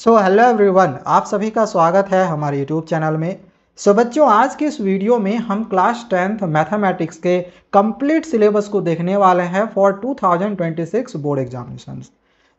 Hello everyone, आप सभी का स्वागत है हमारे यूट्यूब चैनल में। बच्चों, आज के इस वीडियो में हम क्लास 10th मैथमेटिक्स के कंप्लीट सिलेबस को देखने वाले हैं फॉर 2026 बोर्ड एग्जामिनेशंस।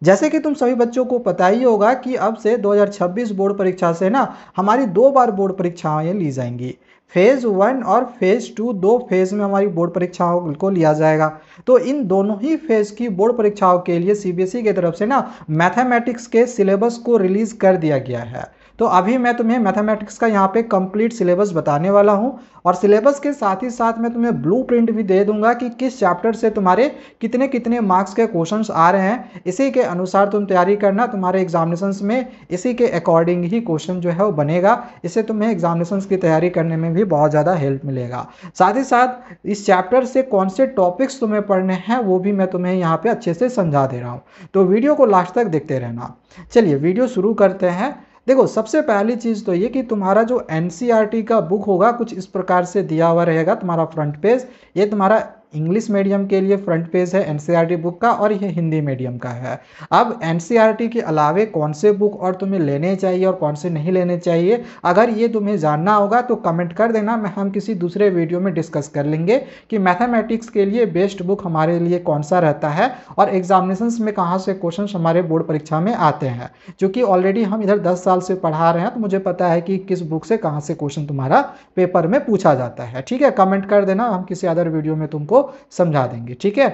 जैसे कि तुम सभी बच्चों को पता ही होगा कि अब से 2026 बोर्ड परीक्षा से ना हमारी 2 बार बोर्ड परीक्षाएं ली जाएंगी। फेज 1 और फेज 2, 2 फेज में हमारी बोर्ड परीक्षाओं को लिया जाएगा। तो इन दोनों ही फेज की बोर्ड परीक्षाओं के लिए सीबीएसई की तरफ से ना मैथमेटिक्स के सिलेबस को रिलीज कर दिया गया है। तो अभी मैं तुम्हें मैथमेटिक्स का यहाँ पे कंप्लीट सिलेबस बताने वाला हूँ और सिलेबस के साथ ही साथ मैं तुम्हें ब्लूप्रिंट भी दे दूंगा कि किस चैप्टर से तुम्हारे कितने कितने मार्क्स के क्वेश्चंस आ रहे हैं। इसी के अनुसार तुम तैयारी करना, तुम्हारे एग्जामिनेशंस में इसी के अकॉर्डिंग ही क्वेश्चन जो है वो बनेगा। इससे तुम्हें एग्जामिनेशंस की तैयारी करने में भी बहुत ज़्यादा हेल्प मिलेगा। साथ ही साथ इस चैप्टर से कौन से टॉपिक्स तुम्हें पढ़ने हैं वो भी मैं तुम्हें यहाँ पे अच्छे से समझा दे रहा हूँ। तो वीडियो को लास्ट तक देखते रहना। चलिए वीडियो शुरू करते हैं। देखो, सबसे पहली चीज़ तो ये कि तुम्हारा जो एनसीईआरटी का बुक होगा कुछ इस प्रकार से दिया हुआ रहेगा। तुम्हारा फ्रंट पेज, ये तुम्हारा इंग्लिश मीडियम के लिए फ्रंट पेज है एनसीईआरटी बुक का और ये हिंदी मीडियम का है। अब एनसीईआरटी के अलावे कौन से बुक और तुम्हें लेने चाहिए और कौन से नहीं लेने चाहिए, अगर ये तुम्हें जानना होगा तो कमेंट कर देना। हम किसी दूसरे वीडियो में डिस्कस कर लेंगे कि मैथमेटिक्स के लिए बेस्ट बुक हमारे लिए कौन सा रहता है और एग्जामिनेशंस में कहाँ से क्वेश्चन हमारे बोर्ड परीक्षा में आते हैं। क्योंकि ऑलरेडी हम इधर 10 साल से पढ़ा रहे हैं तो मुझे पता है कि किस बुक से कहाँ से क्वेश्चन तुम्हारा पेपर में पूछा जाता है। ठीक है, कमेंट कर देना, हम किसी अदर वीडियो में तुमको समझा देंगे। ठीक है,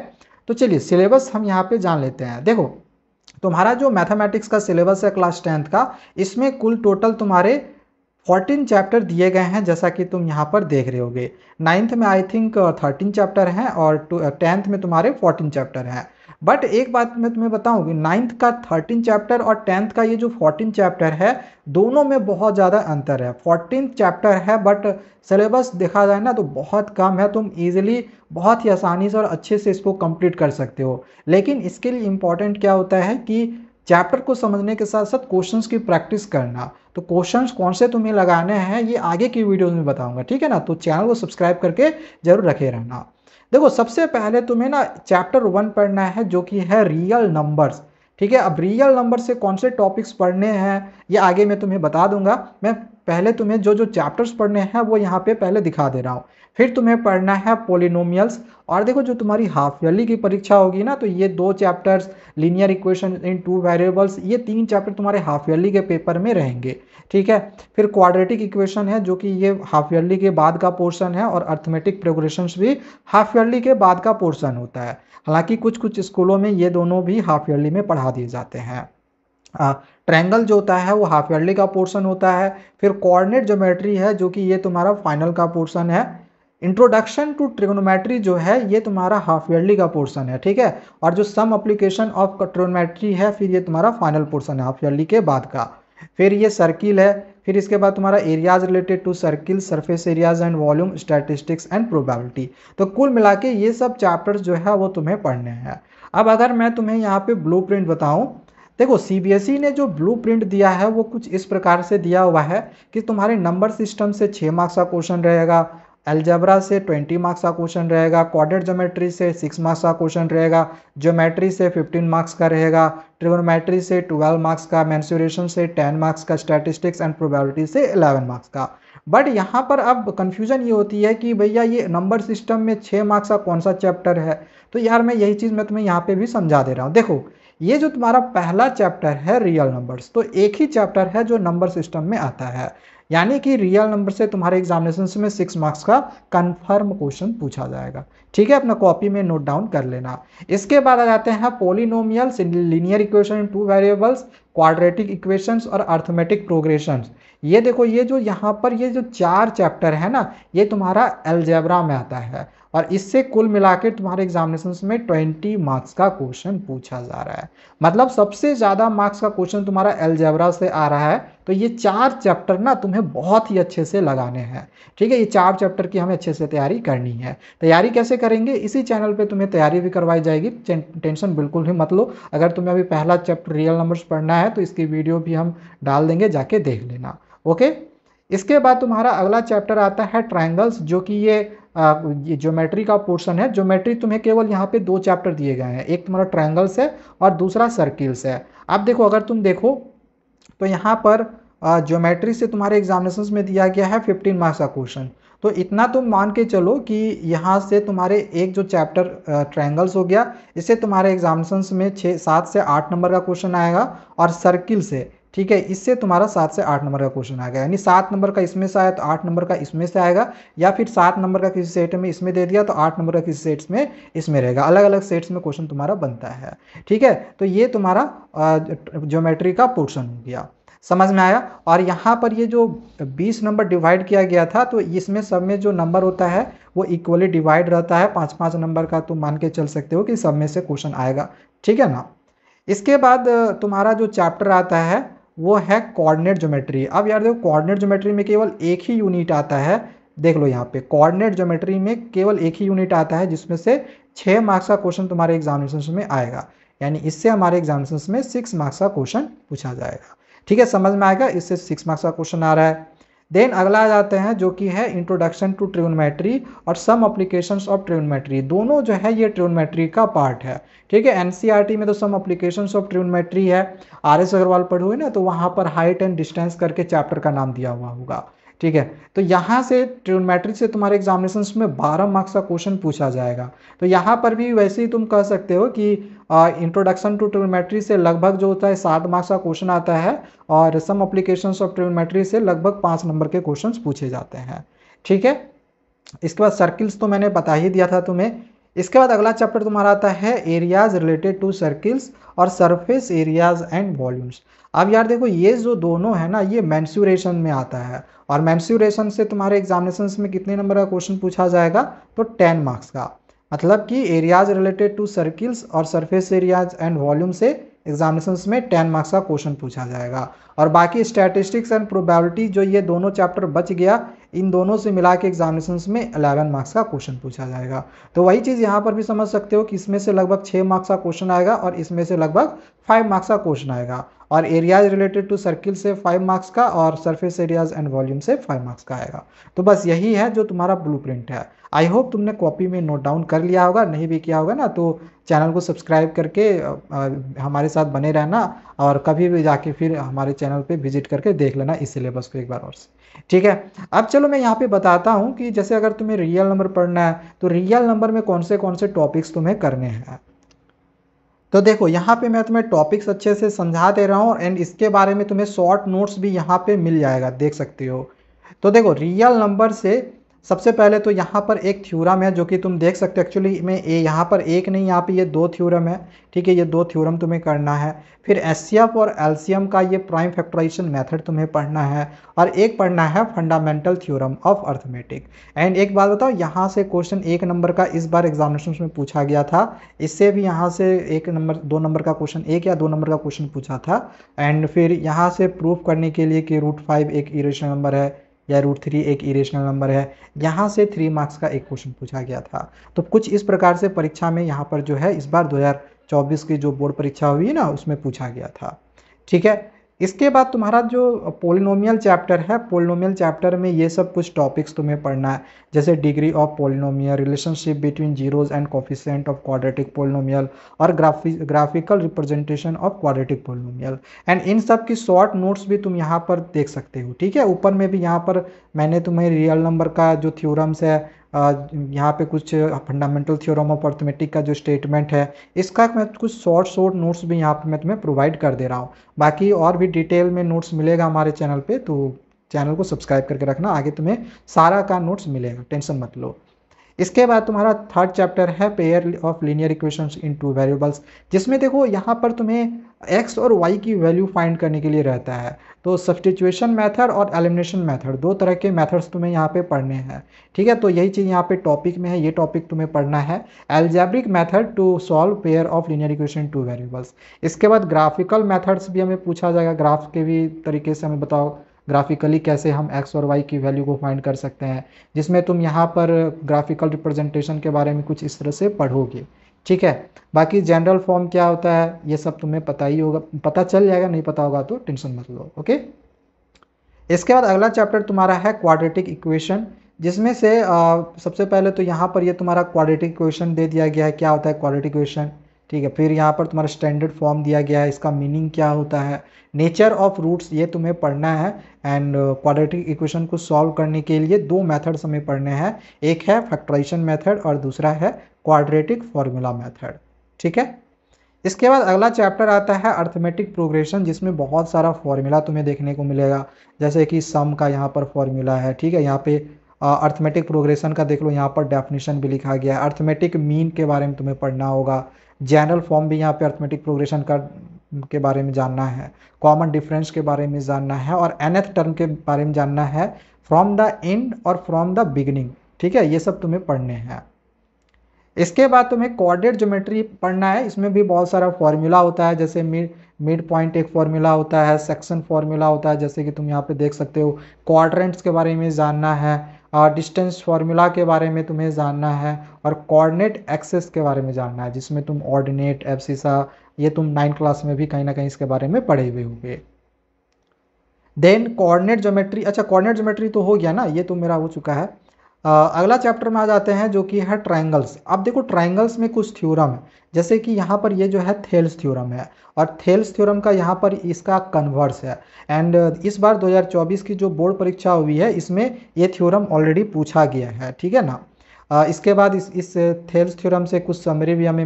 तो चलिए सिलेबस हम यहाँ पे जान लेते हैं। देखो, तुम्हारा जो मैथमेटिक्स का सिलेबस है क्लास 10th का, इसमें कुल टोटल तुम्हारे 14 चैप्टर दिए गए हैं, जैसा कि तुम यहाँ पर देख रहे होगे। 9th में आई थिंक 13 चैप्टर हैं और 10th में तुम्हारे 14 चैप्टर हैं। बट एक बात मैं तुम्हें बताऊं कि 9th का 13 चैप्टर और 10th का ये जो 14 चैप्टर है, दोनों में बहुत ज़्यादा अंतर है। 14 चैप्टर है बट सिलेबस देखा जाए ना तो बहुत कम है। तुम इजीली बहुत ही आसानी से और अच्छे से इसको कंप्लीट कर सकते हो। लेकिन इसके लिए इम्पॉर्टेंट क्या होता है कि चैप्टर को समझने के साथ साथ क्वेश्चंस की प्रैक्टिस करना। तो क्वेश्चंस कौन से तुम्हें लगाने हैं ये आगे की वीडियोस में बताऊंगा। ठीक है ना, तो चैनल को सब्सक्राइब करके जरूर रखे रहना। देखो, सबसे पहले तुम्हें ना चैप्टर 1 पढ़ना है जो कि है रियल नंबर्स। ठीक है, अब रियल नंबर से कौन से टॉपिक्स पढ़ने हैं ये आगे मैं तुम्हें बता दूंगा। मैं पहले तुम्हें जो जो चैप्टर्स पढ़ने हैं वो यहाँ पे पहले दिखा दे रहा हूँ। फिर तुम्हें पढ़ना है पोलिनोमियल्स। और देखो, जो तुम्हारी हाफ ईयरली की परीक्षा होगी ना तो ये 2 chapters, linear equation in 2 variables, ये 3 चैप्टर तुम्हारे हाफ ईयरली के पेपर में रहेंगे। ठीक है, फिर क्वाड्रेटिक इक्वेशन है जो कि ये हाफ ईयरली के बाद का पोर्शन है और अर्थमेटिक प्रोग्रेशंस भी हाफ ईयरली के बाद का पोर्शन होता है। हालांकि कुछ कुछ स्कूलों में ये दोनों भी हाफ ईयरली में पढ़ा दिए जाते हैं। ट्रायंगल जो होता है वो हाफ ईयरली का पोर्शन होता है। फिर कोऑर्डिनेट ज्योमेट्री है जो कि ये तुम्हारा फाइनल का पोर्शन है। इंट्रोडक्शन टू ट्रिग्नोमेट्री जो है ये तुम्हारा हाफ ईयरली का पोर्शन है। ठीक है, और जो सम एप्लीकेशन ऑफ ट्रिग्नोमेट्री है फिर ये तुम्हारा फाइनल पोर्शन है हाफ ईयरली के बाद का। फिर ये सर्किल है। फिर इसके बाद तुम्हारा areas related to circle, surface areas and volume, statistics and probability. तो कुल मिला के ये सब चैप्टर्स जो है वो तुम्हें पढ़ने हैं। अब अगर मैं तुम्हें यहाँ पे ब्लूप्रिंट बताऊँ, देखो सीबीएसई ने जो ब्लूप्रिंट दिया है वो कुछ इस प्रकार से दिया हुआ है कि तुम्हारे नंबर सिस्टम से 6 मार्क्स का क्वेश्चन रहेगा, अलजेब्रा से 20 मार्क्स का क्वेश्चन रहेगा, कोऑर्डिनेट ज्योमेट्री से 6 मार्क्स का क्वेश्चन रहेगा, ज्योमेट्री से 15 मार्क्स का रहेगा, ट्रिगोनोमेट्री से 12 मार्क्स का, मेंसुरेशन से 10 मार्क्स का, स्टैटिस्टिक्स एंड प्रोबेबिलिटी से 11 मार्क्स का। बट यहाँ पर अब कंफ्यूजन ये होती है कि भैया ये नंबर सिस्टम में 6 मार्क्स का कौन सा चैप्टर है। तो यार मैं यही चीज़ मैं तुम्हें यहाँ पे भी समझा दे रहा हूँ। देखो, ये जो तुम्हारा पहला चैप्टर है रियल नंबर्स, तो एक ही चैप्टर है जो नंबर सिस्टम में आता है। यानी कि रियल नंबर से तुम्हारे एग्जामिनेशन में 6 मार्क्स का कंफर्म क्वेश्चन पूछा जाएगा। ठीक है, अपना कॉपी में नोट डाउन कर लेना। इसके बाद आ जाते हैं polynomials, linear equation in 2 variables, quadratic equations और अर्थमेटिक प्रोग्रेशंस। ये देखो, ये जो यहाँ पर ये जो 4 चैप्टर है ना ये तुम्हारा अलजेब्रा में आता है और इससे कुल मिलाकर तुम्हारे एग्जामिनेशन में 20 मार्क्स का क्वेश्चन पूछा जा रहा है। मतलब सबसे ज़्यादा मार्क्स का क्वेश्चन तुम्हारा अलजेब्रा से आ रहा है। तो ये 4 चैप्टर ना तुम्हें बहुत ही अच्छे से लगाने हैं। ठीक है, ये 4 चैप्टर की हमें अच्छे से तैयारी करनी है। तैयारी कैसे करेंगे, इसी चैनल पे तुम्हें तैयारी भी करवाई जाएगी, टेंशन बिल्कुल भी मत लो। अगर तुम्हें अभी पहला चैप्टर रियल नंबर्स पढ़ना है तो इसकी वीडियो भी हम डाल देंगे, जाके देख लेना। ओके, इसके बाद तुम्हारा अगला चैप्टर आता है ट्रायंगल्स, जो कि ये ज्योमेट्री का पोर्शन है। ज्योमेट्री तुम्हें केवल यहाँ पे 2 चैप्टर दिए गए हैं, एक तुम्हारा ट्रायंगल्स है और दूसरा सर्किल्स है। अब देखो, अगर तुम देखो तो यहाँ पर ज्योमेट्री से तुम्हारे एग्जामिनेशन में दिया गया है 15 मार्क्स का क्वेश्चन। तो इतना तुम मान के चलो कि यहाँ से तुम्हारे एक जो चैप्टर ट्रायंगल्स हो गया, इससे तुम्हारे एग्जामिनेशन में 7 से 8 नंबर का क्वेश्चन आएगा, और सर्किल से, ठीक है, इससे तुम्हारा 7 से 8 नंबर का क्वेश्चन आएगा। यानी 7 नंबर का इसमें से आया तो 8 नंबर का इसमें से आएगा, या फिर 7 नंबर का किसी सेट में इसमें दे दिया तो 8 नंबर का किसी सेट्स में इसमें रहेगा। अलग अलग सेट्स में क्वेश्चन तुम्हारा बनता है, ठीक है। तो ये तुम्हारा ज्योमेट्री का पोर्शन हो गया, समझ में आया। और यहाँ पर ये जो 20 नंबर डिवाइड किया गया था, तो इसमें सब में जो नंबर होता है वो इक्वली डिवाइड रहता है। 5-5 नंबर का तुम मान के चल सकते हो कि सब में से क्वेश्चन आएगा, ठीक है ना। इसके बाद तुम्हारा जो चैप्टर आता है वो है कोऑर्डिनेट ज्योमेट्री। अब यार देखो, कोऑर्डिनेट ज्योमेट्री में केवल एक ही यूनिट आता है, देख लो यहाँ पे, कोऑर्डिनेट ज्योमेट्री में केवल एक ही यूनिट आता है, जिसमें से 6 मार्क्स का क्वेश्चन तुम्हारे एग्जामिनेशन में आएगा। यानी इससे हमारे एग्जामिनेशन में 6 मार्क्स का क्वेश्चन पूछा जाएगा, ठीक है, समझ में आएगा। इससे 6 मार्क्स का क्वेश्चन आ रहा है। देन अगला आ जाते हैं जो कि है इंट्रोडक्शन टू ट्रिग्नोमेट्री और सम एप्लीकेशंस ऑफ ट्रिग्नोमेट्री। दोनों जो है ये ट्रिग्नोमेट्री का पार्ट है, ठीक है। एनसीईआरटी में तो सम एप्लीकेशंस ऑफ ट्रिग्नोमेट्री है, आरएस अग्रवाल पढ़ोगे ना तो वहाँ पर हाइट एंड डिस्टेंस करके चैप्टर का नाम दिया हुआ होगा, ठीक है। तो यहाँ से ट्रिग्नोमेट्री से तुम्हारे एग्जामिनेशन में 12 मार्क्स का क्वेश्चन पूछा जाएगा। तो यहाँ पर भी वैसे ही तुम कह सकते हो कि इंट्रोडक्शन टू ट्रिग्नोमेट्री से लगभग जो होता है 7 मार्क्स का क्वेश्चन आता है, और सम एप्लीकेशंस ऑफ ट्रिग्नोमेट्री से लगभग 5 नंबर के क्वेश्चन पूछे जाते हैं, ठीक है। इसके बाद सर्किल्स तो मैंने बता ही दिया था तुम्हें। इसके बाद अगला चैप्टर तुम्हारा आता है एरियाज रिलेटेड टू सर्किल्स और सरफेस एरियाज एंड वॉल्यूम्स। अब यार देखो, ये जो दोनों है ना, ये मेंसुरेशन में आता है, और मेंसुरेशन से तुम्हारे एग्जामिनेशन में कितने नंबर का क्वेश्चन पूछा जाएगा, तो 10 मार्क्स का। मतलब कि एरियाज रिलेटेड टू सर्किल्स और सरफेस एरियाज एंड वॉल्यूम से एग्जामिनेशन में 10 मार्क्स का क्वेश्चन पूछा जाएगा। और बाकी स्टैटिस्टिक्स एंड प्रोबेबिलिटी जो ये दोनों चैप्टर बच गया, इन दोनों से मिला के एग्जामिनेशन में 11 मार्क्स का क्वेश्चन पूछा जाएगा। तो वही चीज़ यहाँ पर भी समझ सकते हो कि इसमें से लगभग 6 मार्क्स का क्वेश्चन आएगा, और इसमें से लगभग 5 मार्क्स का क्वेश्चन आएगा। और एरियाज रिलेटेड टू सर्किल से 5 मार्क्स का, और सरफेस एरियाज एंड वॉल्यूम से 5 मार्क्स का आएगा। तो बस यही है जो तुम्हारा ब्लूप्रिंट है। आई होप तुमने कॉपी में नोट डाउन कर लिया होगा, नहीं भी किया होगा ना तो चैनल को सब्सक्राइब करके हमारे साथ बने रहना, और कभी भी जाके फिर हमारे चैनल पे विजिट करके देख लेना इस सिलेबस को एक बार और से, ठीक है। अब चलो मैं यहाँ पे बताता हूँ कि जैसे अगर तुम्हें रियल नंबर पढ़ना है तो रियल नंबर में कौन से टॉपिक्स तुम्हें करने हैं। तो देखो, यहाँ पे मैं तुम्हें टॉपिक्स अच्छे से समझा दे रहा हूँ, एंड इसके बारे में तुम्हें शॉर्ट नोट्स भी यहाँ पे मिल जाएगा, देख सकते हो। तो देखो, रियल नंबर से सबसे पहले तो यहाँ पर एक थ्योरम है जो कि तुम देख सकते हो। एक्चुअली में यहाँ पर एक नहीं, यहाँ पे ये 2 थ्योरम है, ठीक है। ये 2 थ्योरम तुम्हें करना है। फिर एचसीएफ और एलसीएम का ये प्राइम फैक्टराइजेशन मेथड तुम्हें पढ़ना है, और एक पढ़ना है fundamental theorem of arithmetic. And एक बात बताओ, यहाँ से क्वेश्चन 1 नंबर का इस बार एग्जामिनेशन में पूछा गया था। इससे भी यहाँ से 2 नंबर का क्वेश्चन, 1 या 2 नंबर का क्वेश्चन पूछा था। एंड फिर यहाँ से प्रूफ करने के लिए कि √5 एक इरेशनल नंबर है या √3 एक इरेशनल नंबर है, यहाँ से 3 मार्क्स का एक क्वेश्चन पूछा गया था। तो कुछ इस प्रकार से परीक्षा में यहाँ पर जो है इस बार 2024 की जो बोर्ड परीक्षा हुई ना, उसमें पूछा गया था, ठीक है। इसके बाद तुम्हारा जो पोलिनोमियल चैप्टर है, पोलिनोमियल चैप्टर में ये सब कुछ टॉपिक्स तुम्हें पढ़ना है, जैसे degree of polynomial, relationship between zeros and coefficient of quadratic polynomial, और graphical representation of quadratic polynomial. And इन सब की शॉर्ट नोट्स भी तुम यहाँ पर देख सकते हो, ठीक है। ऊपर में भी यहाँ पर मैंने तुम्हें रियल नंबर का जो थ्योरम्स है, यहाँ पे कुछ फंडामेंटल थ्योरम ऑफ अर्थमेटिक का जो स्टेटमेंट है, इसका मैं कुछ शॉर्ट नोट्स भी यहाँ पे मैं तुम्हें प्रोवाइड कर दे रहा हूँ। बाकी और भी डिटेल में नोट्स मिलेगा हमारे चैनल पे, तो चैनल को सब्सक्राइब करके रखना, आगे तुम्हें सारा का नोट्स मिलेगा, टेंशन मत लो। इसके बाद तुम्हारा 3rd चैप्टर है pair of linear equations in 2 variables, जिसमें देखो यहाँ पर तुम्हें x और y की वैल्यू फाइंड करने के लिए रहता है। तो सब्स्टिट्यूशन मेथड और एलिमिनेशन मेथड, 2 तरह के मेथड्स तुम्हें यहाँ पे पढ़ने हैं, ठीक है। तो यही चीज़ यहाँ पे टॉपिक में है, ये टॉपिक तुम्हें पढ़ना है, algebraic method to solve pair of linear equation in 2 variables. इसके बाद ग्राफिकल मेथड्स भी हमें पूछा जाएगा, ग्राफ के भी तरीके से हमें बताओ ग्राफिकली कैसे हम x और y की वैल्यू को फाइंड कर सकते हैं, जिसमें तुम यहाँ पर ग्राफिकल रिप्रेजेंटेशन के बारे में कुछ इस तरह से पढ़ोगे, ठीक है। बाकी जनरल फॉर्म क्या होता है ये सब तुम्हें पता ही होगा, पता चल जाएगा, नहीं पता होगा तो टेंशन मत लो, ओके। इसके बाद अगला चैप्टर तुम्हारा है क्वाड्रेटिक इक्वेशन, जिसमें से सबसे पहले तो यहाँ पर ये तुम्हारा क्वाड्रेटिक इक्वेशन दे दिया गया है। क्या होता है क्वाड्रेटिक इक्वेशन, ठीक है। फिर यहाँ पर तुम्हारा स्टैंडर्ड फॉर्म दिया गया है, इसका मीनिंग क्या होता है, नेचर ऑफ रूट्स ये तुम्हें पढ़ना है। एंड क्वाड्रेटिक इक्वेशन को सॉल्व करने के लिए दो मेथड्स हमें पढ़ने हैं, एक है फैक्टराइजेशन मेथड और दूसरा है क्वाड्रेटिक फॉर्मूला मेथड। ठीक है। इसके बाद अगला चैप्टर आता है अर्थमेटिक प्रोग्रेशन, जिसमें बहुत सारा फॉर्मूला तुम्हें देखने को मिलेगा, जैसे कि सम का यहाँ पर फॉर्मूला है। ठीक है। यहाँ पे अर्थमेटिक प्रोग्रेशन का देख लो, यहाँ पर डेफिनेशन भी लिखा गया है। अर्थमेटिक मीन के बारे में तुम्हें पढ़ना होगा, जनरल फॉर्म भी यहाँ पे अर्थमेटिक प्रोग्रेशन का के बारे में जानना है, कॉमन डिफरेंस के बारे में जानना है और nth टर्म के बारे में जानना है, फ्रॉम द एंड और फ्रॉम द बिगिनिंग। ठीक है। ये सब तुम्हें पढ़ने हैं। इसके बाद तुम्हें कोऑर्डिनेट ज्योमेट्री पढ़ना है, इसमें भी बहुत सारा फॉर्मूला होता है, जैसे मिड पॉइंट एक फॉर्मूला होता है, सेक्शन फॉर्मूला होता है, जैसे कि तुम यहाँ पे देख सकते हो। क्वाड्रेंट्स के बारे में जानना है, डिस्टेंस फार्मूला के बारे में तुम्हें जानना है और कोऑर्डिनेट एक्सेस के बारे में जानना है, जिसमें तुम ऑर्डिनेट एब्सिसा ये तुम 9th क्लास में भी कहीं ना कहीं इसके बारे में पढ़े हुए होंगे। देन कोऑर्डिनेट ज्योमेट्री, अच्छा कोऑर्डिनेट ज्योमेट्री तो हो गया ना, ये तो मेरा हो चुका है। अगला चैप्टर में आ जाते हैं जो कि है ट्रायंगल्स। अब देखो ट्रायंगल्स में कुछ थ्योरम है, जैसे कि यहाँ पर ये जो है थेल्स थ्योरम है और थेल्स थ्योरम का यहाँ पर इसका कन्वर्स है। एंड इस बार 2024 की जो बोर्ड परीक्षा हुई है इसमें ये थ्योरम ऑलरेडी पूछा गया है। ठीक है ना। इसके बाद इस थेल्स थ्योरम से कुछ समरी भी हमें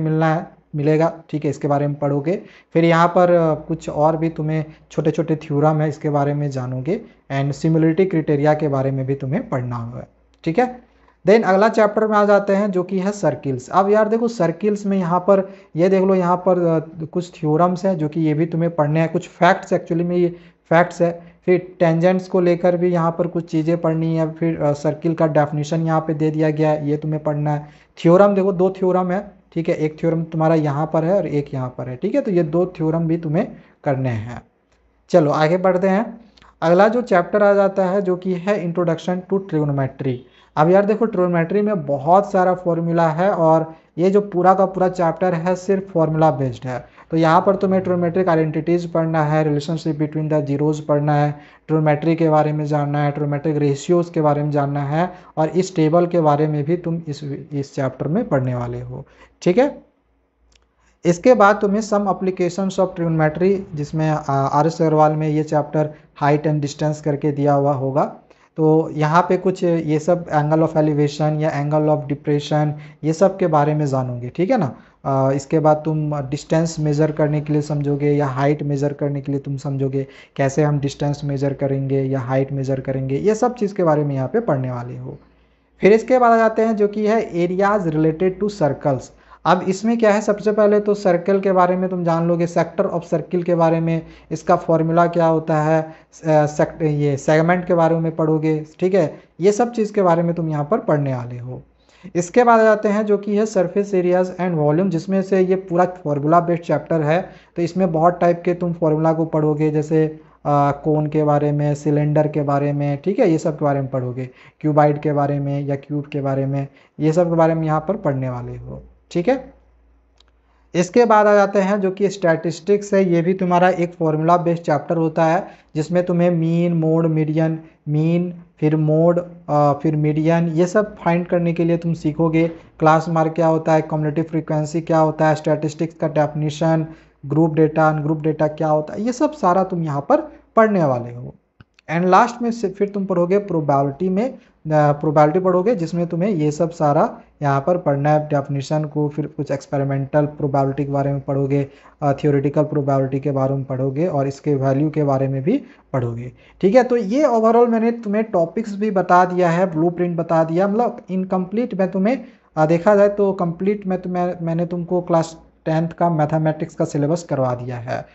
मिलेगा। ठीक है। इसके बारे में पढ़ोगे। फिर यहाँ पर कुछ और भी तुम्हें छोटे छोटे थ्योरम है, इसके बारे में जानोगे एंड सिमिलरिटी क्राइटेरिया के बारे में भी तुम्हें पढ़ना होगा। ठीक है। देन अगला चैप्टर में आ जाते हैं जो कि है सर्किल्स। अब यार देखो सर्किल्स में यहाँ पर ये देख लो, यहाँ पर कुछ थ्योरम्स हैं जो कि ये भी तुम्हें पढ़ने हैं, कुछ फैक्ट्स एक्चुअली में ये फैक्ट्स है। फिर टेंजेंट्स को लेकर भी यहाँ पर कुछ चीज़ें पढ़नी है। फिर सर्किल का डेफिनेशन यहाँ पे दे दिया गया है, ये तुम्हें पढ़ना है। थ्योरम देखो दो थ्योरम है। ठीक है। एक थ्योरम तुम्हारा यहाँ पर है और एक यहाँ पर है। ठीक है। तो ये दो थ्योरम भी तुम्हें करने हैं। चलो आगे बढ़ते हैं। अगला जो चैप्टर आ जाता है जो कि है इंट्रोडक्शन टू ट्रिग्नोमेट्री। अब यार देखो ट्रिग्नोमेट्री में बहुत सारा फॉर्मूला है और ये जो पूरा का पूरा चैप्टर है सिर्फ फॉर्मूला बेस्ड है। तो यहाँ पर तुम्हें ट्रिग्नोमेट्रिक आइडेंटिटीज पढ़ना है, रिलेशनशिप बिटवीन द जीरोज पढ़ना है, ट्रिग्नोमेट्री के बारे में जानना है, ट्रिग्नोमेट्रिक रेशियोज के बारे में जानना है और इस टेबल के बारे में भी तुम इस चैप्टर में पढ़ने वाले हो। ठीक है। इसके बाद तुम्हें सम एप्लीकेशंस ऑफ ट्रिग्नोमेट्री, जिसमें RS अग्रवाल में ये चैप्टर हाइट एंड डिस्टेंस करके दिया हुआ होगा। तो यहाँ पे कुछ ये सब एंगल ऑफ एलिवेशन या एंगल ऑफ डिप्रेशन ये सब के बारे में जानोगे। ठीक है ना। इसके बाद तुम डिस्टेंस मेज़र करने के लिए समझोगे या हाइट मेज़र करने के लिए तुम समझोगे कैसे हम डिस्टेंस मेज़र करेंगे या हाइट मेज़र करेंगे, ये सब चीज़ के बारे में यहाँ पे पढ़ने वाले हो। फिर इसके बाद आ जाते हैं जो कि है एरियाज रिलेटेड टू सर्कल्स। अब इसमें क्या है, सबसे पहले तो सर्कल के बारे में तुम जान लोगे, सेक्टर ऑफ सर्किल के बारे में, इसका फॉर्मूला क्या होता है, ये सेगमेंट के बारे में पढ़ोगे। ठीक है। ये सब चीज़ के बारे में तुम यहाँ पर पढ़ने वाले हो। इसके बाद आ जाते हैं जो कि है सरफेस एरियाज एंड वॉल्यूम, जिसमें से ये पूरा फॉर्मूला बेस्ड चैप्टर है। तो इसमें बहुत टाइप के तुम फॉर्मूला को पढ़ोगे, जैसे कोन के बारे में, सिलेंडर के बारे में। ठीक है। ये सब के बारे में पढ़ोगे, क्यूबाइड के बारे में या क्यूब के बारे में, ये सब के बारे में यहाँ पर पढ़ने वाले हो। ठीक है। इसके बाद आ जाते हैं जो कि स्टैटिस्टिक्स है। ये भी तुम्हारा एक फॉर्मूला बेस्ड चैप्टर होता है, जिसमें तुम्हें मीन, मोड, मीडियन, मीन, फिर मोड, फिर मीडियन, ये सब फाइंड करने के लिए तुम सीखोगे। क्लास मार्क क्या होता है, कम्युलेटिव फ्रीक्वेंसी क्या होता है, स्टैटिस्टिक्स का definition, group data, ungroup data क्या होता है, ये सब सारा तुम यहाँ पर पढ़ने वाले हो। एंड लास्ट में से फिर तुम पढ़ोगे प्रोबेबिलिटी में, प्रोबेबिलिटी पढ़ोगे, जिसमें तुम्हें ये सब सारा यहाँ पर पढ़ना है, डेफिनेशन को, फिर कुछ एक्सपेरिमेंटल प्रोबेबिलिटी के बारे में पढ़ोगे, थियोरेटिकल प्रोबेबिलिटी के बारे में पढ़ोगे और इसके वैल्यू के बारे में भी पढ़ोगे। ठीक है। तो ये ओवरऑल मैंने तुम्हें टॉपिक्स भी बता दिया है, ब्लूप्रिंट बता दिया, मतलब इनकम्प्लीट मैं तुम्हें देखा जाए तो कंप्लीट मैंने तुमको क्लास 10th का मैथमेटिक्स का सिलेबस करवा दिया है।